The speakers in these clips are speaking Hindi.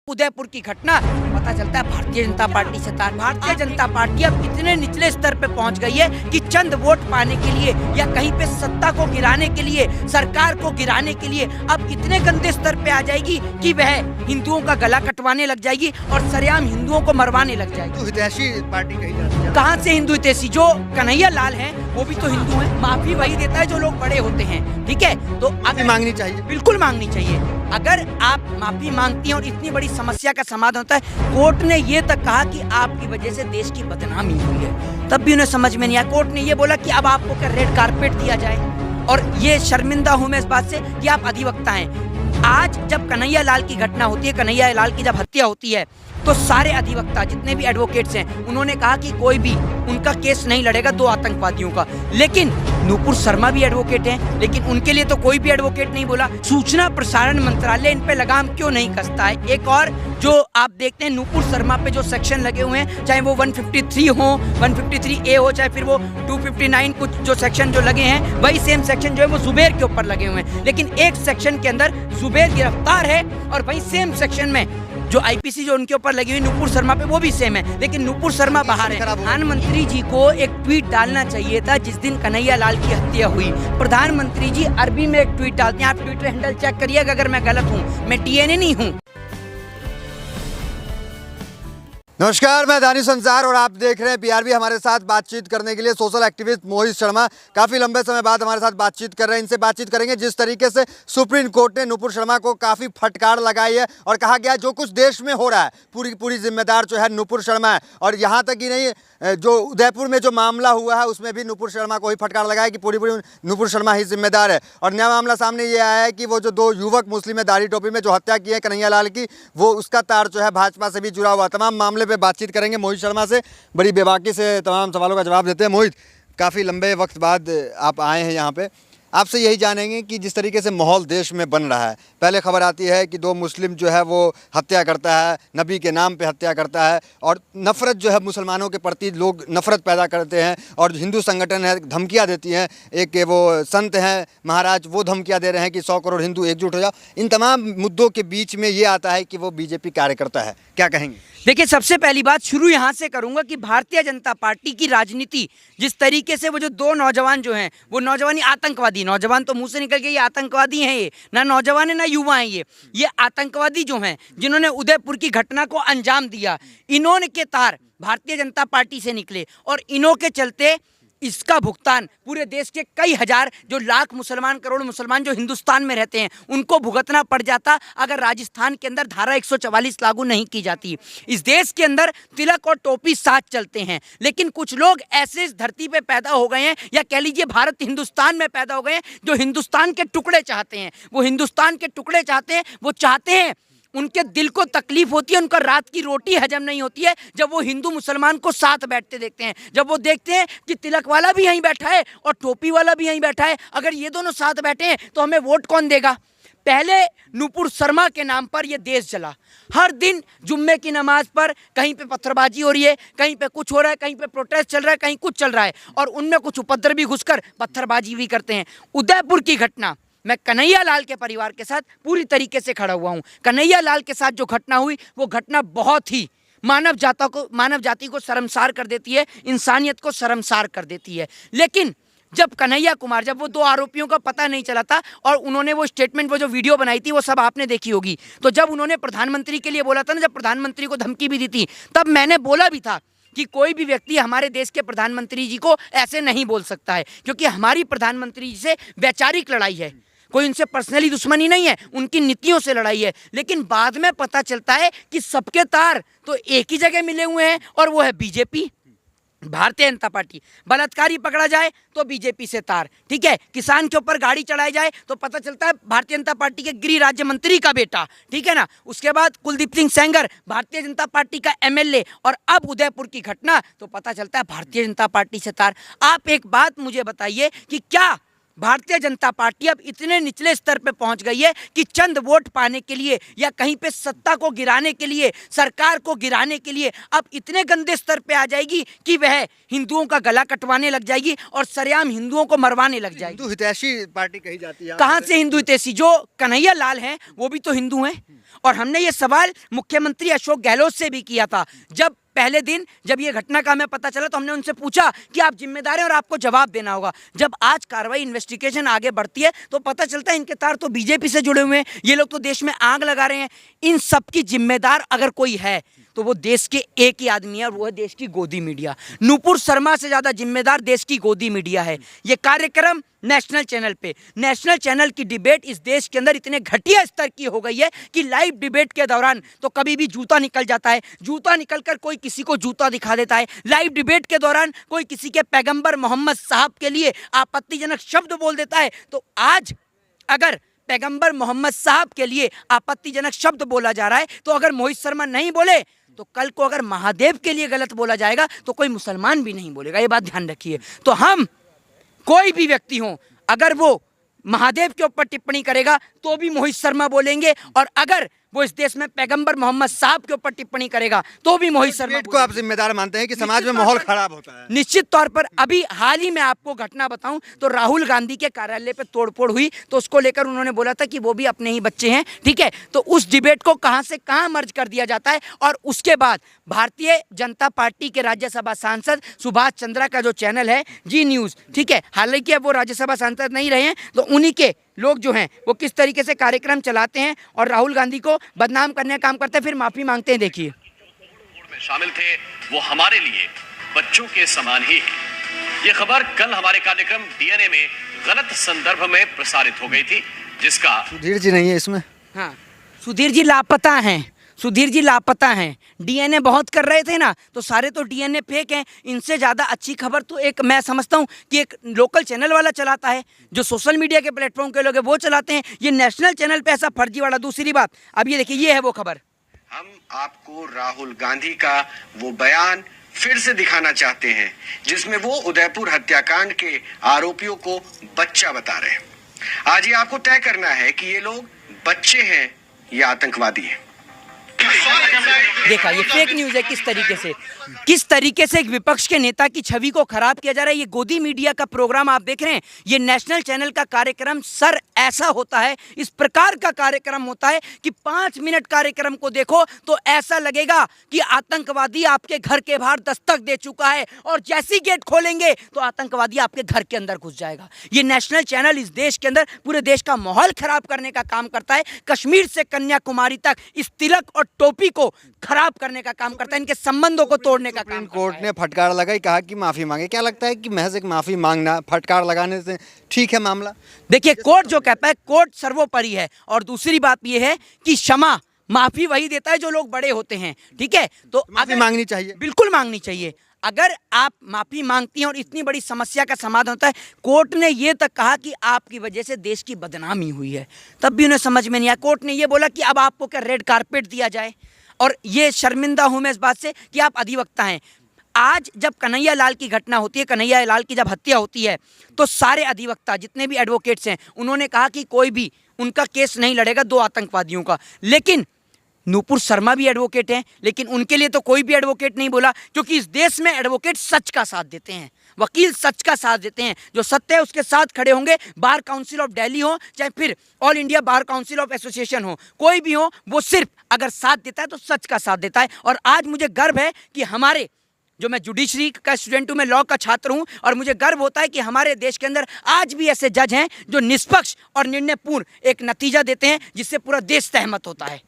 उदयपुर की घटना पता चलता है भारतीय जनता पार्टी से तार। भारतीय जनता पार्टी अब इतने निचले स्तर पे पहुंच गई है कि चंद वोट पाने के लिए या कहीं पे सत्ता को गिराने के लिए, सरकार को गिराने के लिए अब इतने गंदे स्तर पे आ जाएगी कि वह हिंदुओं का गला कटवाने लग जाएगी और सरेआम हिंदुओं को मरवाने लग जाएगी। तो हितैषी पार्टी कही जाती है। कहाँ से हिंदू हितैषी? जो कन्हैया लाल है वो भी तो हिंदू है। माफी वही देता है जो लोग बड़े होते हैं, ठीक है? तो माफी मांगनी चाहिए, बिल्कुल मांगनी चाहिए। अगर आप माफी मांगती हैं और इतनी बड़ी समस्या का समाधान होता है, कोर्ट ने ये तक कहा कि आपकी वजह से देश की बदनामी हुई है, तब भी उन्हें समझ में नहीं आया। कोर्ट ने ये बोला कि अब आपको क्या रेड कारपेट दिया जाए, और ये शर्मिंदा हूं मैं इस बात से कि आप अधिवक्ता हैं। आज जब कन्हैया लाल की घटना होती है, कन्हैया लाल की जब हत्या होती है, तो सारे अधिवक्ता जितने भी एडवोकेट्स हैं उन्होंने कहा कि कोई भी उनका केस नहीं लड़ेगा दो आतंकवादियों का। लेकिन नूपुर शर्मा भी एडवोकेट हैं, लेकिन उनके लिए तो कोई भी एडवोकेट नहीं बोला। सूचना प्रसारण मंत्रालय इन पे लगाम क्यों नहीं कसता है? एक और जो आप देखते हैं नूपुर शर्मा पे जो सेक्शन लगे हुए हैं, चाहे वो 153 हो, 153A हो, चाहे फिर वो 259 कुछ जो सेक्शन जो लगे हैं, वही सेम सेक्शन जो है वो जुबैर के ऊपर लगे हुए हैं। लेकिन एक सेक्शन के अंदर जुबैर गिरफ्तार है और वही सेम सेक्शन में जो आईपीसी जो उनके ऊपर लगी हुई नूपुर शर्मा पे वो भी सेम है, लेकिन नूपुर शर्मा बाहर है। प्रधानमंत्री जी को एक ट्वीट डालना चाहिए था जिस दिन कन्हैया लाल की हत्या हुई। प्रधानमंत्री जी अरबी में एक ट्वीट डालते हैं, आप ट्विटर हैंडल चेक करिएगा अगर मैं गलत हूँ, मैं डीएनए नहीं हूँ। नमस्कार, मैं दानिश संसार और आप देख रहे हैं पीआरबी। हमारे साथ बातचीत करने के लिए सोशल एक्टिविस्ट मोहित शर्मा काफ़ी लंबे समय बाद हमारे साथ बातचीत कर रहे हैं। इनसे बातचीत करेंगे जिस तरीके से सुप्रीम कोर्ट ने नूपुर शर्मा को काफ़ी फटकार लगाई है और कहा गया जो कुछ देश में हो रहा है पूरी जिम्मेदार जो है नूपुर शर्मा है। और यहाँ तक ही नहीं, जो उदयपुर में जो मामला हुआ है उसमें भी नूपुर शर्मा को ही फटकार लगाया कि पूरी नूपुर शर्मा ही जिम्मेदार है। और नया मामला सामने ये आया है कि वो जो दो युवक मुस्लिम है दाढ़ी टोपी में जो हत्या की है कन्हैया लाल की, वो उसका तार जो है भाजपा से भी जुड़ा हुआ। तमाम मामले पे बातचीत करेंगे मोहित शर्मा से, बड़ी बेबाकी से तमाम सवालों का जवाब देते हैं। मोहित, काफ़ी लंबे वक्त बाद आप आए हैं यहाँ पे, आपसे यही जानेंगे कि जिस तरीके से माहौल देश में बन रहा है, पहले खबर आती है कि दो मुस्लिम जो है वो हत्या करता है, नबी के नाम पे हत्या करता है, और नफ़रत जो है मुसलमानों के प्रति लोग नफ़रत पैदा करते हैं, और हिंदू संगठन है धमकियाँ देती हैं। एक वो संत हैं महाराज, वो धमकियाँ दे रहे हैं कि 100 करोड़ हिंदू एकजुट हो जाओ। इन तमाम मुद्दों के बीच में ये आता है कि वो बीजेपी कार्यकर्ता है, क्या कहेंगे? देखिए, सबसे पहली बात शुरू यहाँ से करूंगा कि भारतीय जनता पार्टी की राजनीति जिस तरीके से वो जो दो नौजवान जो हैं वो नौजवानी आतंकवादी, नौजवान तो मुंह से निकल के ये आतंकवादी हैं, ये ना नौजवान है ना युवा हैं, ये आतंकवादी जो हैं जिन्होंने उदयपुर की घटना को अंजाम दिया, इन्होंने के तार भारतीय जनता पार्टी से निकले और इन्हों के चलते इसका भुगतान पूरे देश के कई हजार जो लाख मुसलमान, करोड़ मुसलमान जो हिंदुस्तान में रहते हैं उनको भुगतना पड़ जाता अगर राजस्थान के अंदर धारा 144 लागू नहीं की जाती। इस देश के अंदर तिलक और टोपी साथ चलते हैं, लेकिन कुछ लोग ऐसे इस धरती पे पैदा हो गए हैं, या कह लीजिए भारत हिंदुस्तान में पैदा हो गए हैं, जो हिंदुस्तान के टुकड़े चाहते हैं। वो हिंदुस्तान के टुकड़े चाहते हैं, वो चाहते हैं, उनके दिल को तकलीफ होती है, उनका रात की रोटी हजम नहीं होती है जब वो हिंदू मुसलमान को साथ बैठते देखते हैं, जब वो देखते हैं कि तिलक वाला भी यहीं बैठा है और टोपी वाला भी यहीं बैठा है, अगर ये दोनों साथ बैठे हैं तो हमें वोट कौन देगा। पहले नूपुर शर्मा के नाम पर ये देश जला। हर दिन जुम्मे की नमाज पर कहीं पे पत्थरबाजी हो रही है, कहीं पे कुछ हो रहा है, कहीं पे प्रोटेस्ट चल रहा है, कहीं कुछ चल रहा है, और उनमें कुछ उपद्रवी भी घुसकर पत्थरबाजी भी करते हैं। उदयपुर की घटना, मैं कन्हैया लाल के परिवार के साथ पूरी तरीके से खड़ा हुआ हूं। कन्हैया लाल के साथ जो घटना हुई वो घटना बहुत ही मानव जाति को शर्मसार कर देती है, इंसानियत को शर्मसार कर देती है। लेकिन जब कन्हैया कुमार, जब वो दो आरोपियों का पता नहीं चला था और उन्होंने वो स्टेटमेंट, वो जो वीडियो बनाई थी वो सब आपने देखी होगी, तो जब उन्होंने प्रधानमंत्री के लिए बोला था ना, जब प्रधानमंत्री को धमकी भी दी थी, तब मैंने बोला भी था कि कोई भी व्यक्ति हमारे देश के प्रधानमंत्री जी को ऐसे नहीं बोल सकता है, क्योंकि हमारी प्रधानमंत्री जी से वैचारिक लड़ाई है, कोई उनसे पर्सनली दुश्मनी नहीं है, उनकी नीतियों से लड़ाई है। लेकिन बाद में पता चलता है कि सबके तार तो एक ही जगह मिले हुए हैं, और वो है बीजेपी, भारतीय जनता पार्टी। बलात्कारी पकड़ा जाए तो बीजेपी से तार, ठीक है, किसान के ऊपर गाड़ी चढ़ाई जाए तो पता चलता है भारतीय जनता पार्टी के गृह राज्य मंत्री का बेटा, ठीक है ना। उसके बाद कुलदीप सिंह सेंगर भारतीय जनता पार्टी का एमएलए, और अब उदयपुर की घटना तो पता चलता है भारतीय जनता पार्टी से तार। आप एक बात मुझे बताइए कि क्या भारतीय जनता पार्टी अब इतने निचले स्तर पे पहुंच गई है कि चंद वोट पाने के लिए या कहीं पे सत्ता को गिराने के लिए, सरकार को गिराने के लिए अब इतने गंदे स्तर पे आ जाएगी कि वह हिंदुओं का गला कटवाने लग जाएगी और सरेआम हिंदुओं को मरवाने लग जाएगी। हिंदू हितैषी पार्टी कही जाती है। कहाँ से हिंदू हितैषी? जो कन्हैया लाल हैं वो भी तो हिंदू हैं, और हमने ये सवाल मुख्यमंत्री अशोक गहलोत से भी किया था। जब पहले दिन जब ये घटना का हमें पता चला तो हमने उनसे पूछा कि आप जिम्मेदार हैं और आपको जवाब देना होगा। जब आज कार्रवाई इन्वेस्टिगेशन आगे बढ़ती है तो पता चलता है इनके तार तो बीजेपी से जुड़े हुए हैं, ये लोग तो देश में आग लगा रहे हैं। इन सब की जिम्मेदार अगर कोई है तो वो देश के एक ही आदमी है और वो है देश की गोदी मीडिया। नूपुर शर्मा से ज्यादा जिम्मेदार देश की गोदी मीडिया है। ये कार्यक्रम नेशनल चैनल पे, नेशनल चैनल की डिबेट इस देश के अंदर इतने घटिया स्तर की हो गई है कि लाइव डिबेट के दौरान तो कभी भी जूता निकल जाता है, जूता निकलकर कोई किसी को जूता दिखा देता है। लाइव डिबेट के दौरान कोई किसी के पैगंबर मोहम्मद साहब के लिए आपत्तिजनक शब्द बोल देता है। तो आज अगर पैगंबर मोहम्मद साहब के लिए आपत्तिजनक शब्द बोला जा रहा है तो अगर मोहित शर्मा नहीं बोले तो कल को अगर महादेव के लिए गलत बोला जाएगा तो कोई मुसलमान भी नहीं बोलेगा। ये बात ध्यान रखिए। तो हम कोई भी व्यक्ति हो, अगर वो महादेव के ऊपर टिप्पणी करेगा तो भी मोहित शर्मा बोलेंगे, और अगर वो इस देश में पैगंबर मोहम्मद साहब के ऊपर टिप्पणी करेगा तो भी मोहित शर्मा को आप जिम्मेदार मानते हैं कि समाज में माहौल खराब होता है? निश्चित तौर पर। अभी हाल ही में आपको घटना बताऊं तो राहुल गांधी के कार्यालय पे तोड़फोड़ हुई तो उसको लेकर उन्होंने बोला था कि वो भी अपने ही बच्चे हैं, ठीक है। तो उस डिबेट को कहां से कहां मर्ज कर दिया जाता है। और उसके बाद भारतीय जनता पार्टी के राज्यसभा सांसद सुभाष चंद्रा का जो चैनल है जी न्यूज़, ठीक है, हालांकि अब वो राज्यसभा सांसद नहीं रहे हैं, तो उन्हीं के लोग जो हैं वो किस तरीके से कार्यक्रम चलाते हैं और राहुल गांधी को बदनाम करने का काम करते हैं, फिर माफी मांगते हैं। देखिए, में शामिल थे वो हमारे लिए बच्चों के समान ही है। ये खबर कल हमारे कार्यक्रम डीएनए में गलत संदर्भ में प्रसारित हो गई थी, जिसका सुधीर जी नहीं है इसमें। हाँ, सुधीर जी लापता हैं, सुधीर जी लापता हैं। डीएनए बहुत कर रहे थे ना, तो सारे तो डीएनए फेक हैं। इनसे ज़्यादा अच्छी खबर तो एक मैं समझता हूँ कि एक लोकल चैनल वाला चलाता है, जो सोशल मीडिया के प्लेटफॉर्म के लोग हैं वो चलाते हैं। ये नेशनल चैनल पे ऐसा फर्जी वाला। दूसरी बात, अब ये देखिए, ये है वो खबर। हम आपको राहुल गांधी का वो बयान फिर से दिखाना चाहते हैं जिसमें वो उदयपुर हत्याकांड के आरोपियों को बच्चा बता रहे हैं। आज ये आपको तय करना है कि ये लोग बच्चे हैं या आतंकवादी हैं। देखा, ये फेक न्यूज़ है। किस तरीके से एक विपक्ष के नेता की छवि को खराब किया जा रहा है। ये गोदी मीडिया का प्रोग्राम आप देख रहे हैं, ये नेशनल चैनल का कार्यक्रम सर ऐसा होता है, इस प्रकार का कार्यक्रम होता है कि 5 मिनट कार्यक्रम को देखो तो ऐसा लगेगा कि आतंकवादी आपके घर के बाहर दस्तक दे चुका है और जैसी गेट खोलेंगे तो आतंकवादी आपके घर के अंदर घुस जाएगा। ये नेशनल चैनल इस देश के अंदर पूरे देश का माहौल खराब करने का काम करता है। कश्मीर से कन्याकुमारी तक इस तिलक और टोपी को खराब करने का काम करता है, इनके संबंधों को तोड़ने का काम। कोर्ट ने फटकार लगाई, कहा कि माफी मांगे। क्या लगता है कि महज एक माफी मांगना फटकार लगाने से ठीक है मामला? देखिए, कोर्ट जो कहता है, कोर्ट सर्वोपरि है। और दूसरी बात यह है कि क्षमा, माफी वही देता है जो लोग बड़े होते हैं, ठीक है। तो माफी मांगनी चाहिए, बिल्कुल मांगनी चाहिए। अगर आप माफी मांगती हैं और इतनी बड़ी समस्या का समाधान होता है। कोर्ट ने ये तक कहा कि आपकी वजह से देश की बदनामी हुई है, तब भी उन्हें समझ में नहीं आया। कोर्ट ने ये बोला कि अब आपको क्या रेड कारपेट दिया जाए। और ये शर्मिंदा हूं मैं इस बात से कि आप अधिवक्ता हैं। आज जब कन्हैया लाल की घटना होती है, कन्हैया लाल की जब हत्या होती है, तो सारे अधिवक्ता जितने भी एडवोकेट्स हैं उन्होंने कहा कि कोई भी उनका केस नहीं लड़ेगा 2 आतंकवादियों का। लेकिन नूपुर शर्मा भी एडवोकेट हैं, लेकिन उनके लिए तो कोई भी एडवोकेट नहीं बोला, क्योंकि इस देश में एडवोकेट सच का साथ देते हैं, वकील सच का साथ देते हैं। जो सत्य है उसके साथ खड़े होंगे। बार काउंसिल ऑफ दिल्ली हो चाहे फिर all India bar council of association हो, कोई भी हो, वो सिर्फ अगर साथ देता है तो सच का साथ देता है। और आज मुझे गर्व है कि हमारे, जो मैं जुडिशरी का स्टूडेंट हूँ, मैं लॉ का छात्र हूँ, और मुझे गर्व होता है कि हमारे देश के अंदर आज भी ऐसे जज हैं जो निष्पक्ष और निर्णयपूर्ण एक नतीजा देते हैं जिससे पूरा देश सहमत होता है।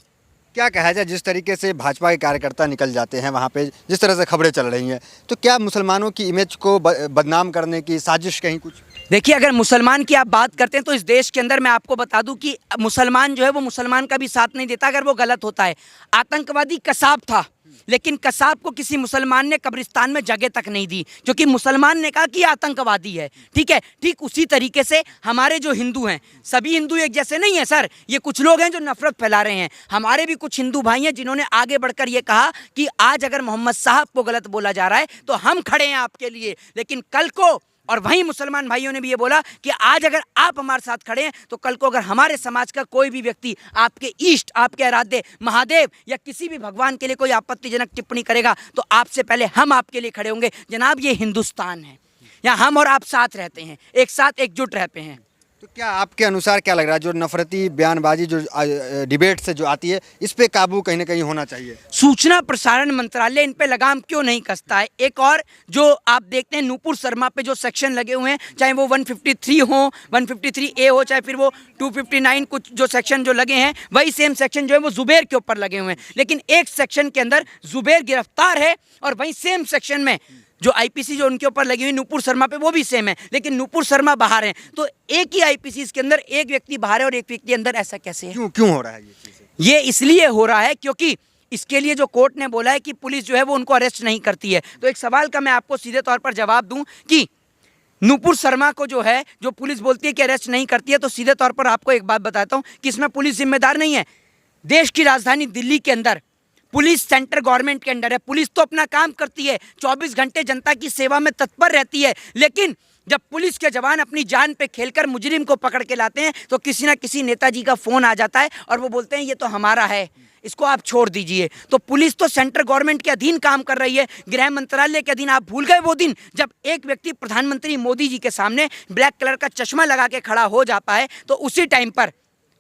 क्या कहा जाए, जिस तरीके से भाजपा के कार्यकर्ता निकल जाते हैं वहाँ पे, जिस तरह से खबरें चल रही हैं, तो क्या मुसलमानों की इमेज को बदनाम करने की साजिश कहीं कुछ? देखिए, अगर मुसलमान की आप बात करते हैं तो इस देश के अंदर मैं आपको बता दूं कि मुसलमान जो है वो मुसलमान का भी साथ नहीं देता अगर वो गलत होता है। आतंकवादी कसाब था, लेकिन कसाब को किसी मुसलमान ने कब्रिस्तान में जगह तक नहीं दी, क्योंकि मुसलमान ने कहा कि आतंकवादी है, ठीक है। ठीक उसी तरीके से हमारे जो हिंदू हैं, सभी हिंदू एक जैसे नहीं है सर, ये कुछ लोग हैं जो नफरत फैला रहे हैं। हमारे भी कुछ हिंदू भाई हैं जिन्होंने आगे बढ़कर ये कहा कि आज अगर मोहम्मद साहब को गलत बोला जा रहा है तो हम खड़े हैं आपके लिए, लेकिन कल को, और वहीं मुसलमान भाइयों ने भी ये बोला कि आज अगर आप हमारे साथ खड़े हैं तो कल को अगर हमारे समाज का कोई भी व्यक्ति आपके इष्ट, आपके आराध्य महादेव या किसी भी भगवान के लिए कोई आपत्तिजनक टिप्पणी करेगा तो आपसे पहले हम आपके लिए खड़े होंगे। जनाब, ये हिंदुस्तान है, यहाँ हम और आप साथ रहते हैं, एक साथ एकजुट रहते हैं। तो क्या आपके अनुसार क्या लग रहा है, जो नफरती बयानबाजी जो डिबेट से जो आती है, इस पे काबू कहीं ना कहीं होना चाहिए? सूचना प्रसारण मंत्रालय इन पे लगाम क्यों नहीं कसता है? एक और जो आप देखते हैं नूपुर शर्मा पे जो सेक्शन लगे हुए हैं, चाहे वो 153 हो, 153A हो, चाहे फिर वो 259 कुछ जो सेक्शन जो लगे हैं, वही सेम सेक्शन जो है वो जुबैर के ऊपर लगे हुए हैं। लेकिन एक सेक्शन के अंदर जुबैर गिरफ्तार है और वहीं सेम सेक्शन में जो आईपीसी जो उनके ऊपर लगी हुई नूपुर शर्मा पे वो भी सेम है, लेकिन नूपुर शर्मा बाहर हैं। तो एक ही आईपीसी के अंदर एक व्यक्ति बाहर है और एक व्यक्ति अंदर, ऐसा कैसे है? क्यों हो रहा है ये चीज़? ये इसलिए हो रहा है क्योंकि इसके लिए जो कोर्ट ने बोला है कि पुलिस जो है वो उनको अरेस्ट नहीं करती है। तो एक सवाल का मैं आपको सीधे तौर पर जवाब दूं कि नूपुर शर्मा को जो है, जो पुलिस बोलती है कि अरेस्ट नहीं करती है, तो सीधे तौर पर आपको एक बात बताता हूं कि इसमें पुलिस जिम्मेदार नहीं है। देश की राजधानी दिल्ली के अंदर पुलिस सेंटर गवर्नमेंट के अंडर है। पुलिस तो अपना काम करती है, 24 घंटे जनता की सेवा में तत्पर रहती है, लेकिन जब पुलिस के जवान अपनी जान पे खेलकर मुजरिम को पकड़ के लाते हैं तो किसी ना किसी नेताजी का फोन आ जाता है और वो बोलते हैं ये तो हमारा है, इसको आप छोड़ दीजिए। तो पुलिस तो सेंट्रल गवर्नमेंट के अधीन काम कर रही है, गृह मंत्रालय के अधीन। आप भूल गए वो दिन जब एक व्यक्ति प्रधानमंत्री मोदी जी के सामने ब्लैक कलर का चश्मा लगा के खड़ा हो जाता है, तो उसी टाइम पर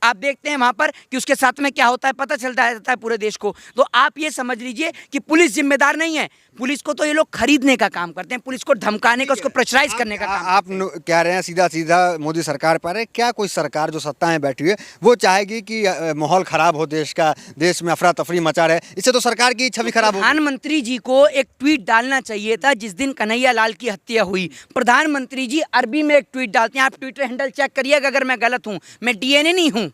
आप देखते हैं वहां पर कि उसके साथ में क्या होता है, पता चलता है पूरे देश को। तो आप ये समझ लीजिए कि पुलिस जिम्मेदार नहीं है। पुलिस को तो ये लोग खरीदने का काम करते हैं, पुलिस को धमकाने का, उसको प्रेशराइज करने का काम। आप कह रहे हैं सीधा सीधा मोदी सरकार पर है। क्या कोई सरकार जो सत्ता में बैठी हुई है वो चाहेगी कि माहौल खराब हो देश का, देश में अफरा तफरी मचा रहे? इससे तो सरकार की छवि खराब हो। प्रधानमंत्री जी को एक ट्वीट डालना चाहिए था जिस दिन कन्हैया लाल की हत्या हुई। प्रधानमंत्री जी अरबी में एक ट्वीट डालते हैं, आप ट्विटर हैंडल चेक करिएगा अगर मैं गलत हूं। मैं डीएनए नहीं हूं,